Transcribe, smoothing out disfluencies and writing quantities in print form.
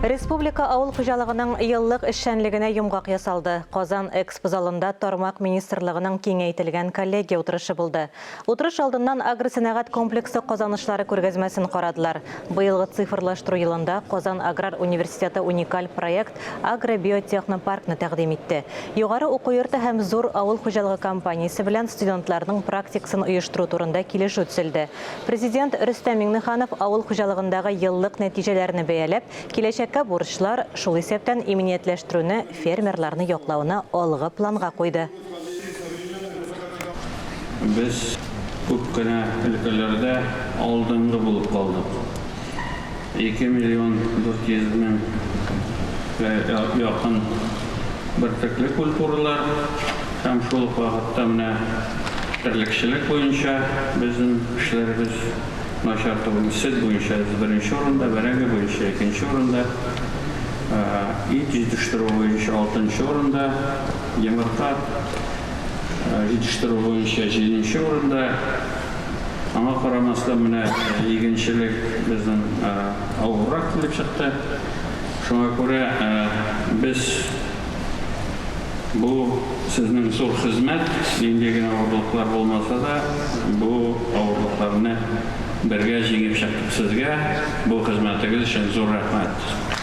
Республика ауыл хуҗалыгының йыллык эшчәнлегенә йомгак ясалды. Казан экспо залында Тормак министрлыгының киңәйтелгән коллегия утырышы булды. Утырыш алдыннан агросәнәгать комплексы казанышлары күргәзмәсен карадылар. Быелгы цифрлаштыру елында Казан аграр университеты уникаль проект агробиотехнопаркны тәкъдим итте. Югары уку йорты һәм зур авыл хуҗалыгы компаниясе белән студентларның практикасын оештыру турында килешү төзелде. Президент Рөстәм Миңнеханов авыл хуҗалыгындагы йыллык нәтиҗәләрне бәяләп, киләчәккә бурычлар шул исәптән иминиятләштерүне, фермерларны яклауны алгы планга куйды. Без күп кенә өлкәләрдә алдынгы булып калдык. 2 миллион 400 мең якын бертөкле культуралар һәм шул вакытта менә терлекчелек буенча безнең эшләребез начар түгел. Сөт буенча беренче урында, бәрәңге буенча икенче урында, ит җитештерү буенча 6нчы урында, йомырка җитештерү буенча 7нче урында. Аңа карамастан менә игенчелек безнең авыррак килеп чыкты. Шуңа күрә без бу сезнең зур хезмәт, нинди генә авырлыклар булмаса да, бу авырлыкларны бергә җиңеп чыктык сезгә. Бу хезмәтегез өчен зур рәхмәт.